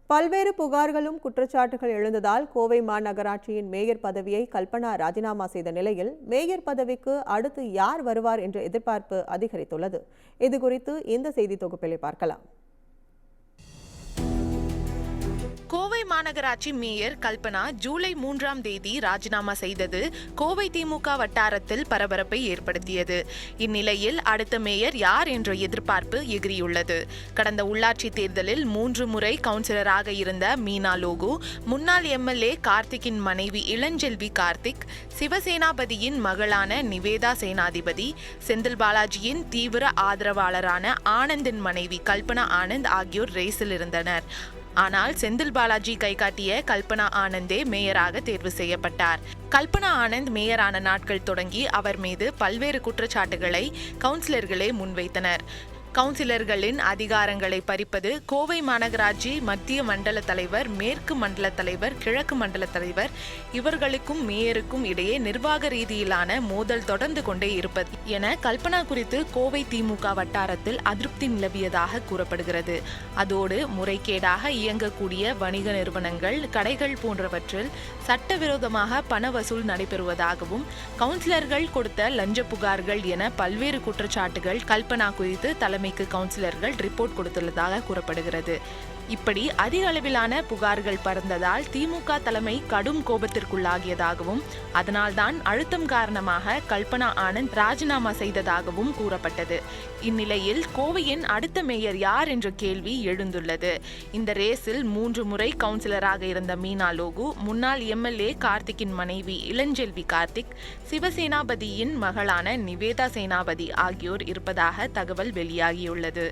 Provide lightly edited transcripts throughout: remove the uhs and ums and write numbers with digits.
பல்வேறு புகார்களும் குற்றச்சாட்டுகள் எழுந்ததால் கோவை மாநகராட்சியின் மேயர் பதவியை கல்பனா ராஜினாமா செய்த நிலையில் மேயர் பதவிக்கு அடுத்து யார் வருவார் என்ற எதிர்பார்ப்பு அதிகரித்துள்ளது. இதுகுறித்து இந்த செய்தி தொகுப்பிலை பார்க்கலாம். கோவை மாநகராட்சி மேயர் கல்பனா ஜூலை 3ஆம் தேதி ராஜினாமா செய்தது கோவை திமுக வட்டாரத்தில் பரபரப்பை ஏற்படுத்தியது. இந்நிலையில் அடுத்த மேயர் யார் என்ற எதிர்பார்ப்பு எகிரியுள்ளது. கடந்த உள்ளாட்சி தேர்தலில் 3 முறை கவுன்சிலராக இருந்த மீனா லோகு, முன்னாள் எம்எல்ஏ கார்த்திக்கின் மனைவி இளஞ்செல்வி கார்த்திக், சிவசேனாபதியின் மகளான நிவேதா சேனாதிபதி, செந்தில் பாலாஜியின் தீவிர ஆதரவாளரான ஆனந்தின் மனைவி கல்பனா ஆனந்த் ஆகியோர் ரேஸில் இருந்தனர். ஆனால் செந்தில் பாலாஜி கைகாட்டிய கல்பனா ஆனந்தே மேயராக தேர்வு செய்யப்பட்டார். கல்பனா ஆனந்த் மேயரான நாட்கள் தொடங்கி அவர் மீது பல்வேறு குற்றச்சாட்டுகளை கவுன்சிலர்களே முன்வைத்தனர். கவுன்சிலர்களின் அதிகாரங்களை பறிப்பது, கோவை மாநகராட்சி மத்திய மண்டல தலைவர், மேற்கு மண்டல தலைவர், கிழக்கு மண்டல தலைவர் இவர்களுக்கும் மேயருக்கும் இடையே நிர்வாக ரீதியிலான மோதல் தொடர்ந்து கொண்டே இருப்பது என கல்பனா குறித்து கோவை திமுக வட்டாரத்தில் அதிருப்தி நிலவியதாக கூறப்படுகிறது. அதோடு முறைகேடாக இயங்கக்கூடிய வணிக நிறுவனங்கள், கடைகள் போன்றவற்றில் சட்டவிரோதமாக பண வசூல் நடைபெறுவதாகவும், கவுன்சிலர்கள் கொடுத்த லஞ்ச புகார்கள் என பல்வேறு குற்றச்சாட்டுகள் கல்பனா குறித்து தலைமைக்கு கவுன்சிலர்கள் ரிப்போர்ட் கொடுத்துள்ளதாக கூறப்படுகிறது. இப்படி அதிக அளவிலான புகார்கள் பறந்ததால் திமுக தலைமை கடும் கோபத்திற்குள்ளாகியதாகவும், அதனால்தான் அழுத்தம் காரணமாக கல்பனா ஆனந்த் ராஜினாமா செய்ததாகவும் கூறப்பட்டது. இந்நிலையில் கோவையின் அடுத்த மேயர் யார் என்ற கேள்வி எழுந்துள்ளது. இந்த ரேஸில் 3 முறை கவுன்சிலராக இருந்த மீனா லோகு, முன்னாள் எம்எல்ஏ கார்த்திக்கின் மனைவி இளஞ்செல்வி கார்த்திக், சிவசேனாபதியின் மகளான நிவேதா சேனாபதி ஆகியோர் இருப்பதாக தகவல் வெளியாகியுள்ளது.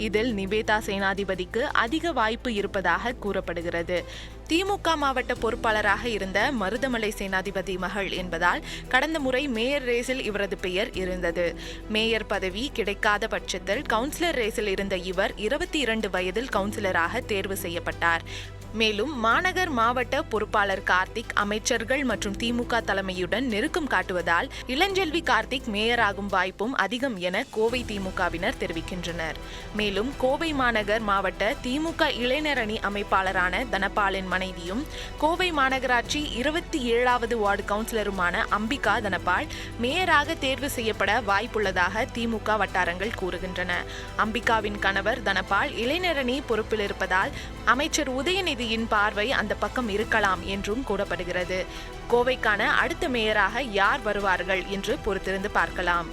இதில் நிவேதா சேனாதிபதிக்கு அதிக வாய்ப்பு இருப்பதாக கூறப்படுகிறது. திமுக மாவட்ட பொறுப்பாளராக இருந்த மருதமலை சேனாதிபதி மகள் என்பதால் கடந்த முறை மேயர் ரேஸில் இவரது பெயர் இருந்தது. மேயர் பதவி கிடைக்காத பட்சத்தில் கவுன்சிலர் ரேஸில் இருந்த இவர் 22 வயதில் கவுன்சிலராக தேர்வு செய்யப்பட்டார். மேலும் மாநகர் மாவட்ட பொறுப்பாளர் கார்த்திக் அமைச்சர்கள் மற்றும் திமுக தலைமையுடன் நெருக்கம் காட்டுவதால் இளஞ்செல்வி கார்த்திக் மேயராகும் வாய்ப்பும் அதிகம் என கோவை திமுகவினர் தெரிவிக்கின்றனர். மேலும் கோவை மாநகர் மாவட்ட திமுக இளைஞர் அணி அமைப்பாளரான தனபாலின் மனைவியும் கோவை மாநகராட்சி 27வது வார்டு கவுன்சிலருமான அம்பிகா தனபால் மேயராக தேர்வு செய்யப்பட வாய்ப்புள்ளதாக திமுக வட்டாரங்கள் கூறுகின்றன. அம்பிகாவின் கணவர் தனபால் இளைஞர் அணி பொறுப்பில் இருப்பதால் அமைச்சர் உதயநிதியின் பார்வை அந்த பக்கம் இருக்கலாம் என்றும் கூறப்படுகிறது. கோவைக்கான அடுத்த மேயராக யார் வருவார்கள் என்று பொறுத்திருந்து பார்க்கலாம்.